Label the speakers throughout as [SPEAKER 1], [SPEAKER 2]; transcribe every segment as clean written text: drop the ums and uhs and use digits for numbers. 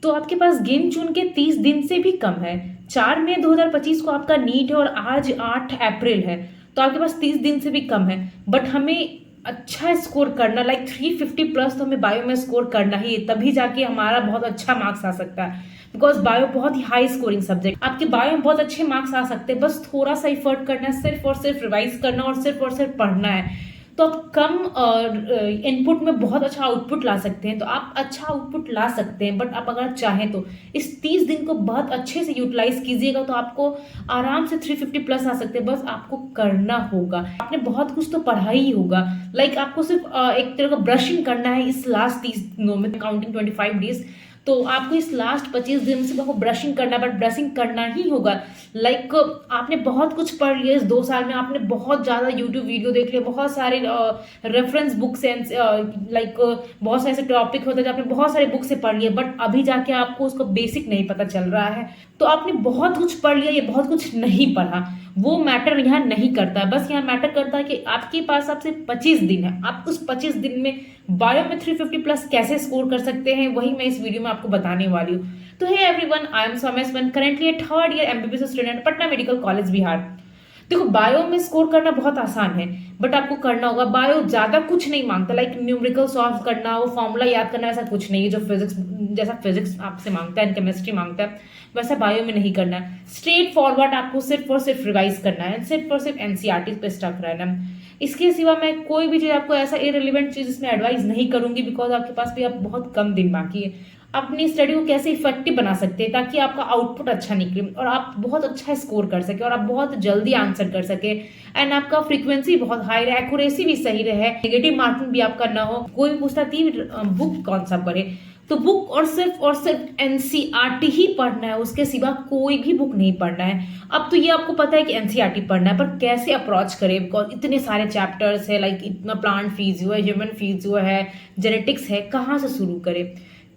[SPEAKER 1] तो आपके पास गिन चुन के 30 दिन से भी कम है। 4 मई 2025 को आपका नीट है और आज 8 अप्रैल है, तो आपके पास 30 दिन से भी कम है। बट हमें अच्छा स्कोर करना, लाइक 350 प्लस तो हमें बायो में स्कोर करना ही है, तभी जाके हमारा बहुत अच्छा मार्क्स आ सकता है। बिकॉज बायो बहुत ही हाई स्कोरिंग सब्जेक्ट, आपके बायो में बहुत अच्छे मार्क्स आ सकते हैं, बस थोड़ा सा इफर्ट करना है, सिर्फ और सिर्फ रिवाइज करना और सिर्फ पढ़ना है। तो आप कम इनपुट में बहुत अच्छा आउटपुट ला सकते हैं, तो आप अच्छा आउटपुट ला सकते हैं। बट आप अगर चाहें तो इस 30 दिन को बहुत अच्छे से यूटिलाइज कीजिएगा, तो आपको आराम से 350 प्लस आ सकते हैं। बस आपको करना होगा, आपने बहुत कुछ तो पढ़ा ही होगा। लाइक आपको सिर्फ एक तरह का ब्रशिंग करना है इस लास्ट 30 दिनों में, काउंटिंग 25 डेज। तो आपको इस लास्ट 25 दिन से आपको ब्रशिंग करना है, बट ब्रशिंग करना ही होगा। लाइक आपने बहुत कुछ पढ़ लिया इस 2 साल में, आपने बहुत ज़्यादा यूट्यूब वीडियो देख लिए, बहुत सारे रेफरेंस बुक्स एंड लाइक बहुत सारे ऐसे टॉपिक होते हैं जो आपने बहुत सारे बुक से पढ़ लिए, बट अभी जाके आपको उसका बेसिक नहीं पता चल रहा है। तो आपने बहुत कुछ पढ़ लिया, ये बहुत कुछ नहीं पढ़ा, वो मैटर यहाँ नहीं करता है। बस यहाँ मैटर करता है कि आपके पास आपसे 25 दिन है, आप उस 25 दिन में बायो में 350 प्लस कैसे स्कोर कर सकते हैं, वही मैं इस वीडियो में आपको बताने वाली हूँ। तो hey everyone, I am Saumya, currently a third year MBBS student, Patna medical college, Bihar. देखो, बायो में स्कोर करना बहुत आसान है, बट आपको करना होगा। बायो ज्यादा कुछ नहीं मांगता, लाइक न्यूमेरिकल सॉल्व करना, वो फॉर्मूला याद करना, ऐसा कुछ नहीं है जो फिजिक्स, जैसा फिजिक्स आपसे मांगता है, केमिस्ट्री मांगता है, वैसा बायो में नहीं करना है। स्ट्रेट फॉरवर्ड आपको सिर्फ और सिर्फ रिवाइज करना है, सिर्फ और सिर्फ एनसीईआरटी पे स्टक रहना है। इसके सिवा मैं कोई भी चीज आपको ऐसा इरेलीवेंट चीज इसमें एडवाइस नहीं करूंगी, बिकॉज आपके पास भी अब बहुत कम दिन बाकी है। अपनी स्टडी को कैसे इफेक्टिव बना सकते हैं ताकि आपका आउटपुट अच्छा निकले और आप बहुत अच्छा स्कोर कर सके और आप बहुत जल्दी आंसर कर सके, एंड आपका फ्रीक्वेंसी बहुत हाई रहे, एक्यूरेसी भी सही रहे, नेगेटिव मार्किंग भी आपका ना हो। कोई भी पूछता थी बुक कौन सा पढ़े, तो बुक और सिर्फ एनसीईआरटी ही पढ़ना है, उसके सिवा कोई भी बुक नहीं पढ़ना है। अब तो ये आपको पता है कि एनसीईआरटी पढ़ना है, पर कैसे अप्रोच करें, बिकॉज इतने सारे चैप्टर्स है, लाइक इतना प्लांट फिजियो है, ह्यूमन फिजियो है, जेनेटिक्स है, कहाँ से शुरू करें,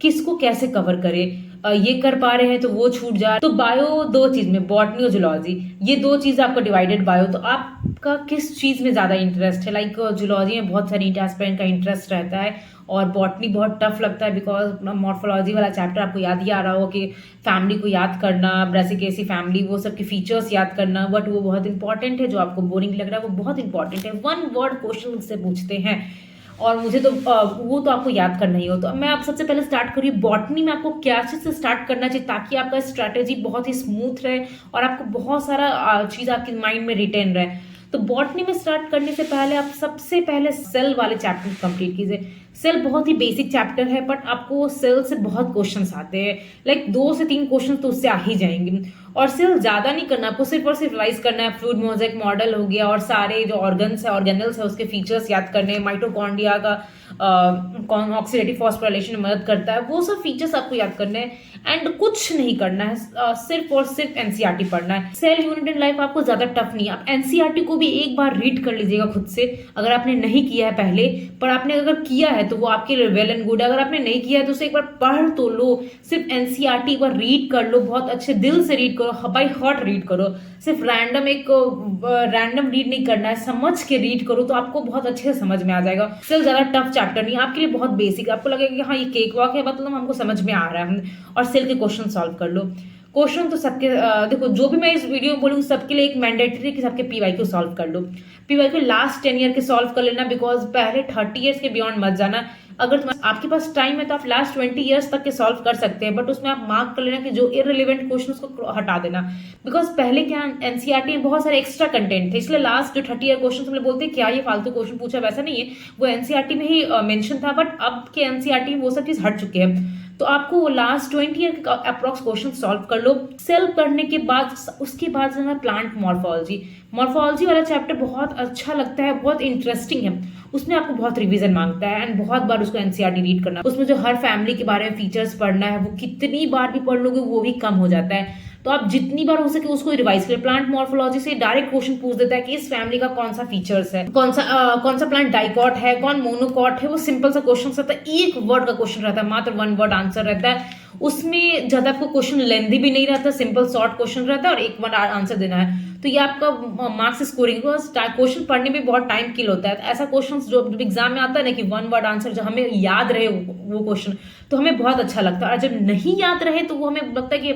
[SPEAKER 1] किसको कैसे कवर करें। ये कर पा रहे हैं तो वो छूट जा। तो बायो दो चीज में, बॉटनी और जूलॉजी, ये दो चीज आपका डिवाइडेड बायो। तो आपका किस चीज में ज्यादा इंटरेस्ट है, लाइक जूलॉजी में बहुत सारे एस्पिरेंट का इंटरेस्ट रहता है और बॉटनी बहुत टफ लगता है, बिकॉज मॉर्फोलॉजी वाला चैप्टर आपको याद ही आ रहा हो कि फैमिली को याद करना, ब्रेसिकेसी फैमिली, वो सब के फीचर्स याद करना, बट वो बहुत इंपॉर्टेंट है। जो आपको बोरिंग लग रहा है वो बहुत इंपॉर्टेंट है, 1 वर्ड क्वेश्चन मुझसे पूछते हैं और मुझे तो वो तो आपको याद करना ही हो। तो मैं आप सबसे पहले स्टार्ट करिए बॉटनी में, आपको क्या चीज से स्टार्ट करना चाहिए ताकि आपका स्ट्रैटेजी बहुत ही स्मूथ रहे और आपको बहुत सारा चीज आपके माइंड में रिटेन रहे। तो बॉटनी में स्टार्ट करने से पहले आप सबसे पहले सेल वाले चैप्टर कंप्लीट कीजिए। सेल बहुत ही बेसिक चैप्टर है, बट आपको सेल से बहुत क्वेश्चंस आते हैं, लाइक 2 से 3 क्वेश्चन तो उससे आ ही जाएंगे। और सेल ज्यादा नहीं करना, आपको सिर्फ और सिर्फ रिवाइज करना है। फ्लूइड मोज़ेक मॉडल हो गया और सारे जो ऑर्गन्स है, ऑर्गेनल्स है, उसके फीचर्स याद करने, माइटोकॉन्ड्रिया का ऑक्सीडेटिव फॉस्फोराइलेशन में मदद करता है, वो सब फीचर्स आपको याद करने हैं। एंड कुछ नहीं करना है, सिर्फ और सिर्फ एनसीईआरटी पढ़ना है। सेल यूनिट इन लाइफ आपको ज्यादा टफ नहीं है, आप एनसीईआरटी को भी एक बार रीड कर लीजिएगा खुद से, अगर आपने नहीं किया है पहले। पर आपने अगर किया है तो वो आपके लिए वेल एंड गुड है, अगर आपने नहीं किया है तो उसे एक बार पढ़ तो लो। सिर्फ एनसीईआरटी एक बार रीड कर लो, बहुत अच्छे दिल से रीड करो, बाई हार्ट रीड करो। सिर्फ रैंडम रीड नहीं करना है, समझ के रीड करो तो आपको बहुत अच्छे से समझ में आ जाएगा। सिर्फ ज्यादा टफ चैप्टर नहीं, आपके लिए बहुत बेसिक, आपको लगेगा कि हाँ ये केक वॉक है, मतलब हमको समझ में आ रहा है। और सेल के क्वेश्चन सॉल्व कर लो। क्वेश्चन तो सबके देखो, जो भी मैं इस वीडियो में बोलूँ सबके लिए एक मैंडेटरी कि सबके पीवाईक्यू सॉल्व कर लो। पीवाईक्यू लास्ट 10 ईयर के सॉल्व कर लेना, बिकॉज पहले 30 ईयर्स के बियॉन्ड मत जाना। अगर आपके पास टाइम है तो आप लास्ट 20 ईयर्स तक के सॉल्व कर सकते हैं, बट उसमें आप मार्क कर लेना कि जो इररिलेवेंट क्वेश्चन उसको हटा देना। बिकॉज पहले क्या एनसीईआरटी में बहुत सारे एक्स्ट्रा कंटेंट थे, इसलिए लास्ट जो 30 ईयर क्वेश्चन हम लोग बोलते हैं क्या ये फालतू क्वेश्चन पूछा, वैसा नहीं है, वो एनसीईआरटी में ही मेंशन था, बट अब के एनसीईआरटी में वो सब चीज हट चुके हैं। तो आपको वो लास्ट 20 ईयर का अप्रॉक्स क्वेश्चन सॉल्व कर लो। सेल करने के बाद उसके बाद जो है प्लांट मॉर्फोलॉजी वाला चैप्टर बहुत अच्छा लगता है, बहुत इंटरेस्टिंग है। उसमें आपको बहुत रिवीजन मांगता है एंड बहुत बार उसको एनसीईआरटी रीड करना। उसमें जो हर फैमिली के बारे में फीचर्स पढ़ना है, वो कितनी बार भी पढ़ लोगे वो भी कम हो जाता है। तो आप जितनी बार हो सके उसको रिवाइज करें। प्लांट मॉर्फोलॉजी से डायरेक्ट क्वेश्चन पूछ देता है कि इस फैमिली का कौन सा फीचर्स है, कौन सा प्लांट डाइकॉट है, कौन मोनोकॉट है। वो सिंपल सा क्वेश्चन रहता है, एक वर्ड का क्वेश्चन रहता है, मात्र 1 वर्ड आंसर रहता है। उसमें ज्यादा आपको क्वेश्चन लेंथी भी नहीं रहता, सिंपल शॉर्ट क्वेश्चन रहता है और 1 वर्ड आंसर देना है। तो ये आपका मार्क्स स्कोरिंग, क्वेश्चन पढ़ने में बहुत टाइम किल होता है। तो ऐसा क्वेश्चन जो एग्जाम में आता है ना कि वन वर्ड आंसर, जो हमें याद रहे वो क्वेश्चन, तो हमें बहुत अच्छा लगता है। और जब नहीं याद रहे तो वो हमें लगता है कि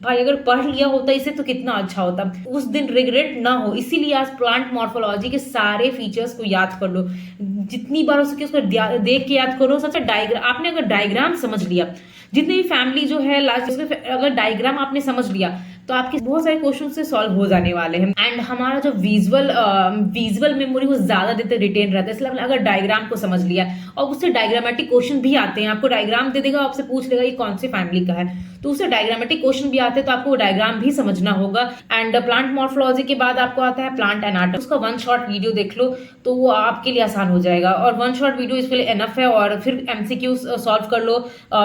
[SPEAKER 1] भाई अगर पढ़ लिया होता इसे तो कितना अच्छा होता, उस दिन रिग्रेट ना हो। इसीलिए आज प्लांट मॉर्फोलॉजी के सारे फीचर्स को याद कर लो, जितनी बार हो सके उसको देख के याद करो। सबसे डायग्राम, आपने अगर डायग्राम समझ लिया, जितनी भी फैमिली जो है लास्ट, अगर डायग्राम आपने समझ लिया तो आपके बहुत सारे क्वेश्चन से सॉल्व हो जाने वाले हैं। एंड हमारा जो विजुअल मेमोरी वो ज्यादा देर तक रिटेन रहता है। इसलिए आपने अगर डायग्राम को समझ लिया, और उससे डायग्रामेटिक क्वेश्चन भी आते हैं, आपको डायग्राम दे देगा, आपसे पूछ लेगा ये कौन सी फैमिली का है, तो उससे डायग्रामेटिक क्वेश्चन भी आते हैं, तो आपको डायग्राम भी समझना होगा। एंड प्लांट मॉर्फोलॉजी के बाद आपको आता है प्लांट एनाटॉमी, उसका वन शॉट वीडियो देख लो तो वो आपके लिए आसान हो जाएगा, और वन शॉट वीडियो इसके लिए एनफ है। और फिर एमसीक्यू सॉल्व कर लो,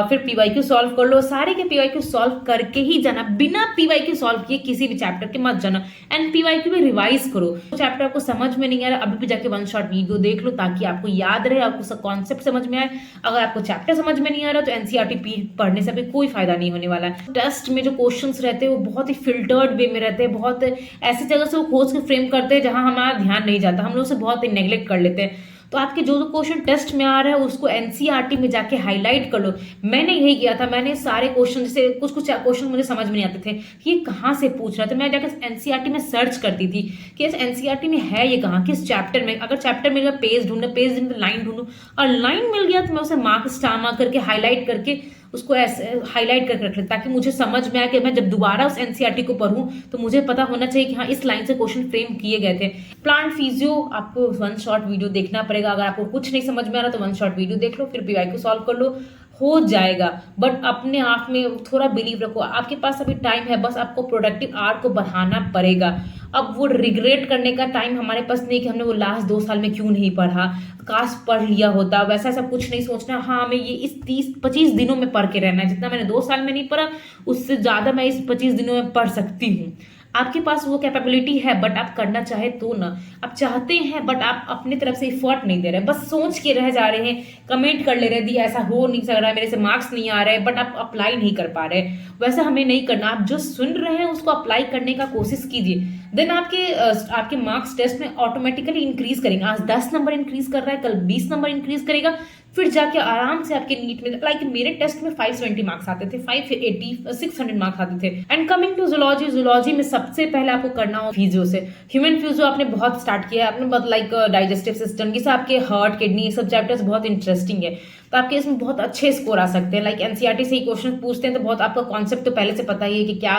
[SPEAKER 1] फिर पीवाईक्यू सॉल्व कर लो, सारे के पीवाईक्यू सॉल्व करके ही जाना, बिना पीवाईक्यू सॉल्व किए किसी भी चैप्टर के मत जाना। एंड पीवाईक्यू में रिवाइज करो, तो चैप्टर आपको समझ में नहीं आ रहा अभी भी जाके वन शॉट वीडियो देख लो, ताकि आपको याद रहे, आपको सब कॉन्सेप्ट समझ में आए। अगर आपको चैप्टर समझ में नहीं आ रहा तो एनसीईआरटी पढ़ने से भी कोई फायदा नहीं होने वाला है। टेस्ट में जो क्वेश्चंस रहते हैं वो बहुत ही फिल्टर्ड वे में रहते हैं, बहुत ऐसी जगह से वो खोज के फ्रेम करते हैं जहां हमारा ध्यान नहीं जाता, हम लोग उसे बहुत नेग्लेक्ट कर लेते हैं। तो आपके जो जो क्वेश्चन टेस्ट में आ रहा है उसको एनसीईआरटी में जाके हाईलाइट कर लो। मैंने यही किया था, मैंने सारे क्वेश्चन, जैसे कुछ क्वेश्चन मुझे समझ में नहीं आते थे कि ये कहाँ से पूछ रहा था, मैं जाकर एनसीईआरटी में सर्च करती थी कि एनसीईआरटी में है ये कहाँ, किस चैप्टर में। अगर चैप्टर मिल गया पेज ढूंढना, पेज ढूंढना, लाइन ढूंढूं, और लाइन मिल गया तो मैं उसे मार्क स्टार मार्क करके हाईलाइट करके उसको ऐसे हाईलाइट करके रख ले, ताकि मुझे समझ में आए कि मैं जब दोबारा उस एनसीईआरटी को पढूं तो मुझे पता होना चाहिए कि हाँ इस लाइन से क्वेश्चन फ्रेम किए गए थे। प्लांट फिजियो आपको वन शॉट वीडियो देखना पड़ेगा, अगर आपको कुछ नहीं समझ में आ रहा तो वन शॉट वीडियो देख लो, फिर पीवाईक्यू सॉल्व कर लो, हो जाएगा। बट अपने आप में थोड़ा बिलीव रखो, आपके पास अभी टाइम है, बस आपको प्रोडक्टिव आवर को बढ़ाना पड़ेगा। अब वो रिग्रेट करने का टाइम हमारे पास नहीं कि हमने वो लास्ट 2 साल में क्यों नहीं पढ़ा, काश पढ़ लिया होता, वैसा ऐसा कुछ नहीं सोचना। हाँ, हमें ये इस 30-25 दिनों में पढ़ के रहना है, जितना मैंने 2 साल में नहीं पढ़ा उससे ज्यादा मैं इस 25 दिनों में पढ़ सकती हूँ। आपके पास वो कैपेबिलिटी है, बट आप करना चाहे तो ना, आप चाहते हैं बट आप अपनी तरफ से एफर्ट नहीं दे रहे, बस सोच के रह जा रहे हैं, कमेंट कर ले रहे दी ऐसा हो नहीं सक रहा है, मेरे से मार्क्स नहीं आ रहे, बट आप अप्लाई नहीं कर पा रहे। वैसा हमें नहीं करना, आप जो सुन रहे हैं उसको अप्लाई करने का कोशिश कीजिए, देन आपके मार्क्स टेस्ट में ऑटोमेटिकली इंक्रीज करेंगे। आज 10 नंबर इंक्रीज कर रहा है, कल 20 नंबर इंक्रीज करेगा, फिर जाके आराम से आपके नीट में, लाइक मेरे टेस्ट में 570 मार्क्स आते थे, 580 600 मार्क्स आते थे। एंड कमिंग टू जूलॉजी में सबसे पहले आपको करना हो फिजियो से, ह्यूमन फिजियो आपने बहुत स्टार्ट किया है, आपने बहुत लाइक डाइजेस्टिव सिस्टम, ये सब आपके हार्ट, किडनी, ये सब चैप्टर्स बहुत इंटरेस्टिंग है, तो आपके इसमें बहुत अच्छे स्कोर आ सकते हैं। लाइक एनसीईआरटी से ही क्वेश्चन पूछते हैं तो बहुत आपका कॉन्सेप्ट तो पहले से पता ही है कि क्या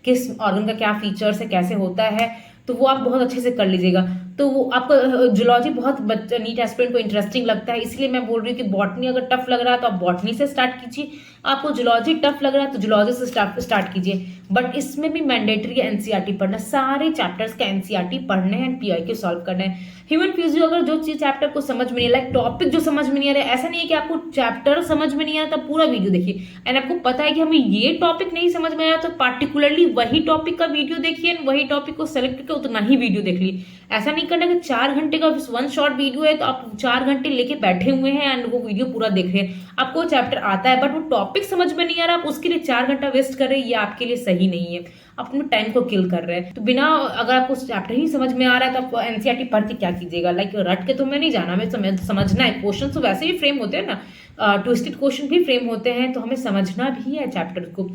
[SPEAKER 1] किस ऑर्गन का क्या फीचर्स है, कैसे होता है, तो वो आप बहुत अच्छे से कर लीजिएगा। तो वो आपका जूलॉजी बहुत नीट एस्पिरेंट को इंटरेस्टिंग लगता है, इसलिए मैं बोल रही हूँ कि बॉटनी अगर टफ लग रहा है तो आप बॉटनी से स्टार्ट कीजिए, आपको जूलॉजी टफ लग रहा है तो जूलॉजी से स्टार्ट कीजिए। बट इसमें भी मैंडेटरी है एनसीईआरटी पढ़ना, सारे चैप्टर्स का एनसीईआरटी पढ़ने हैं एंड पीआईक्यू सॉल्व करना है। ह्यूमन फिजियो अगर जो चीज चैप्टर को समझ में नहीं है, लाइक टॉपिक जो समझ में नहीं आ रहा है, ऐसा नहीं है कि आपको चैप्टर समझ में नहीं आया तब पूरा वीडियो देखिए, एंड आपको पता है कि हमें ये टॉपिक नहीं समझ में आया तो पार्टिकुलरली वही टॉपिक का वीडियो देखिए, वही टॉपिक को सेलेक्ट करके उतना ही वीडियो देख ली। ऐसा नहीं करना कि 4 घंटे का वन शॉर्ट वीडियो है तो आप 4 घंटे लेके बैठे हुए हैं एंड वो वीडियो पूरा देख रहे हैं, आपको चैप्टर आता है बट वो टॉपिक समझ में नहीं आ रहा, आप उसके लिए 4 घंटा वेस्ट कर रहे हैं, ये आपके लिए सही नहीं है, आप अपने टाइम को किल कर रहे हैं। तो बिना, अगर आपको चैप्टर ही समझ में आ रहा है तो आप एनसीईआरटी पढ़ के क्या कीजिएगा, लाइक रट के तो मैं नहीं जाना, हमें समझना है। क्वेश्चन तो वैसे भी फ्रेम होते हैं ना, ट्विस्टेड क्वेश्चन भी फ्रेम होते हैं, तो हमें समझना भी है चैप्टर को।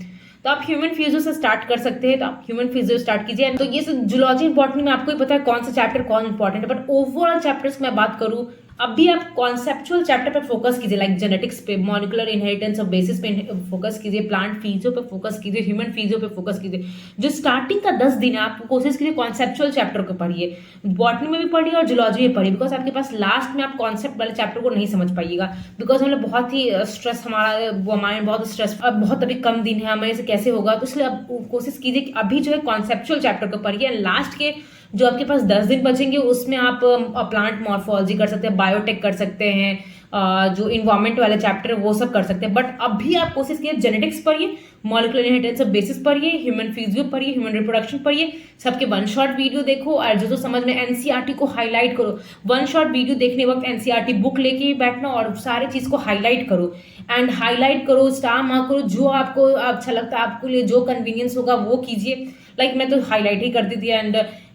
[SPEAKER 1] तो आप ह्यूमन फिजियो से स्टार्ट कर सकते हैं, तो आप ह्यूमन फिजियो स्टार्ट कीजिए। तो ये जूलॉजी बॉटनी में आपको ही पता है कौन सा चैप्टर कौन इंपॉर्टेंट है, बट ओवरऑल चैप्टर्स में बात करूँ, अब भी आप कॉन्सेप्चुअल चैप्टर पर फोकस कीजिए, लाइक जेनेटिक्स पे, मॉलिक्यूलर इनहेरिटेंस ऑफ बेसिस पे फोकस कीजिए, प्लांट फिजियो पे फोकस कीजिए, ह्यूमन फिजियो पे फोकस कीजिए। जो स्टार्टिंग का 10 दिन है आप कोशिश कीजिए कॉन्सेप्चुअल चैप्टर को पढ़िए, बॉटनी में भी पढ़िए और जूलॉजी में पढ़िए, बिकॉज आपके पास लास्ट में आप कॉन्सेप्ट वाले चैप्टर को नहीं समझ पाइएगा, बिकॉज हम लोग बहुत ही स्ट्रेस, हमारे बहुत स्ट्रेस, अब बहुत अभी कम दिन है, हमारे से कैसे होगा, तो इसलिए अब कोशिश कीजिए कि अभी जो है कॉन्सेप्चुअल चैप्टर को पढ़िए, लास्ट के जो आपके पास 10 दिन बचेंगे उसमें आप प्लांट मॉर्फोलॉजी कर सकते हैं, बायोटेक कर सकते हैं, जो इन्वायरमेंट वाले चैप्टर है वो सब कर सकते हैं। बट अभी आप कोशिश कीजिए जेनेटिक्स पढ़िए, मॉलिक्यूलर इनहेरिटेंस ऑफ बेसिस पढ़िए, ह्यूमन फिजियो पढ़िए, ह्यूमन रिप्रोडक्शन पढ़िए, सबके वन शॉट वीडियो देखो और जो समझ में एनसीईआरटी को हाईलाइट करो। वन शॉट वीडियो देखने वक्त एनसीईआरटी बुक लेके ही बैठना और सारी चीज को हाईलाइट करो एंड हाईलाइट करो, स्टार मार्क करो, जो आपको अच्छा लगता है, आपको लिए जो कन्वीनियंस होगा वो कीजिए। लाइक मैं तो हाईलाइट ही करती थी।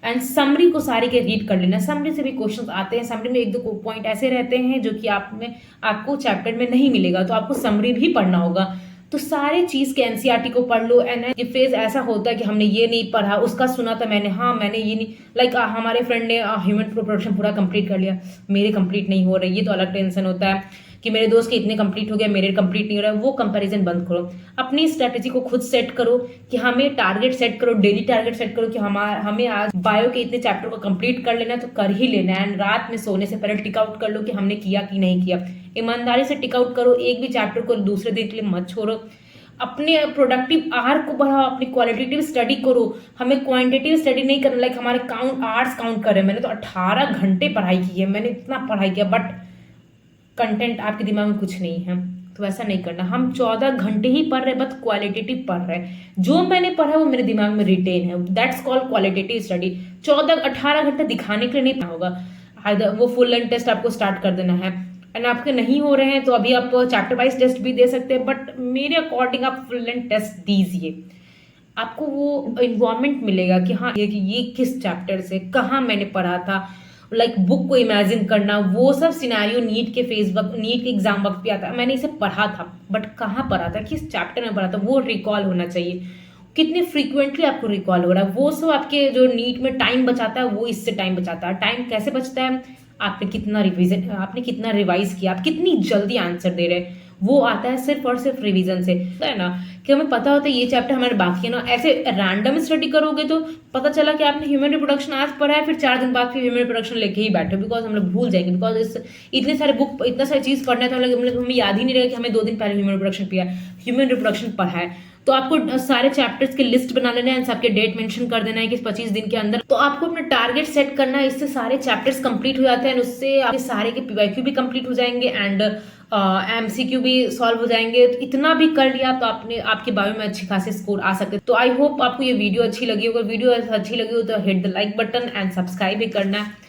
[SPEAKER 1] एंड समरी को सारी के रीड कर लेना। समरी से भी क्वेश्चंस आते हैं, समरी में एक दो पॉइंट ऐसे रहते हैं जो कि आपको चैप्टर में नहीं मिलेगा, तो आपको समरी भी पढ़ना होगा। तो सारे चीज के एनसीईआरटी को पढ़ लो। एंड ये फेज ऐसा होता है कि हमने ये नहीं पढ़ा, उसका सुना था मैंने, हाँ मैंने ये नहीं, लाइक हमारे फ्रेंड ने ह्यूमन रिप्रोडक्शन पूरा कंप्लीट कर लिया, मेरे कंप्लीट नहीं हो रही, ये तो अलग टेंशन होता है कि मेरे दोस्त के इतने कंप्लीट हो गया, मेरे कंप्लीट नहीं हो रहा है। वो कंपैरिजन बंद करो, अपनी स्ट्रेटेजी को खुद सेट करो कि हमें टारगेट सेट करो, डेली टारगेट सेट करो कि हमें आज बायो के इतने चैप्टर को कंप्लीट कर लेना है, तो कर ही लेना है। एंड रात में सोने से पहले टिक आउट कर लो कि हमने किया कि नहीं किया। ईमानदारी से टिक आउट करो, एक भी चैप्टर को दूसरे दिन के लिए मत छोड़ो। अपने प्रोडक्टिव आवर को बढ़ाओ, अपनी क्वालिटेटिव स्टडी करो। हमें क्वांटिटेटिव स्टडी नहीं करना, लाइक हमारे आवर्स काउंट कर रहे हैं। मैंने तो 18 घंटे पढ़ाई की है, मैंने इतना पढ़ाई किया, बट कंटेंट आपके दिमाग में कुछ नहीं है, तो ऐसा नहीं करना। हम 14 घंटे ही पढ़ रहे हैं, बस क्वालिटेटिव पढ़ रहे हैं। जो मैंने पढ़ा वो मेरे दिमाग में रिटेन है, दैट्स कॉल्ड क्वालिटेटिव स्टडी। 18 घंटे दिखाने के लिए नहीं पढ़ना होगा। वो फुल लेंथ टेस्ट आपको स्टार्ट कर देना है। एंड आपके नहीं हो रहे हैं तो अभी आप चैप्टर वाइज टेस्ट भी दे सकते हैं, बट मेरे अकॉर्डिंग आप फुल लेंथ टेस्ट दीजिए। आपको वो इन्वायरमेंट मिलेगा कि हाँ ये किस चैप्टर से कहाँ मैंने पढ़ा था। लाइक बुक को इमेजिन करना, वो सब सिनेरियो नीट के एग्जाम वक्त भी आता है। मैंने इसे पढ़ा था, बट कहाँ पढ़ा था, किस चैप्टर में पढ़ा था, वो रिकॉल होना चाहिए। कितने फ्रीक्वेंटली आपको रिकॉल हो रहा है, वो सब आपके जो नीट में टाइम बचाता है, वो इससे टाइम बचाता है। टाइम कैसे बचता है, आपने कितना रिवाइज किया, आप कितनी जल्दी आंसर दे रहे हैं, वो आता है सिर्फ और सिर्फ रिवीजन से। है ना कि हमें पता होता है ये चैप्टर हमारे बाकी है ना। ऐसे रैंडम स्टडी करोगे तो पता चला कि आपने ह्यूमन रिप्रोडक्शन आज पढ़ा है, फिर 4 दिन बाद फिर ह्यूमन रिप्रोडक्शन लेके ही बैठे, बिकॉज हम लोग भूल जाएंगे। बिकॉज इतने सारे बुक, इतना सारी चीज पढ़ना है, तो हमें याद ही नहीं रहेगा कि हमें 2 दिन पहले ह्यूमन रिप्रोडक्शन पढ़ा है। तो आपको सारे चैप्टर्स के लिस्ट बना लेना है, सबके डेट मेंशन कर देना है कि 25 दिन के अंदर। तो आपको अपना टारगेट सेट करना है, इससे सारे चैप्टर्स कंप्लीट हो जाते हैं, उससे आपके सारे के पीवाईक्यू भी कंप्लीट हो जाएंगे एंड एमसीक्यू भी सॉल्व हो जाएंगे। तो इतना भी कर लिया तो आपके बायो में अच्छी खासी स्कोर आ सकते हैं। तो आई होप आपको ये वीडियो अच्छी लगी होगी। वीडियो अच्छी लगी हो तो hit the like button and subscribe भी करना है।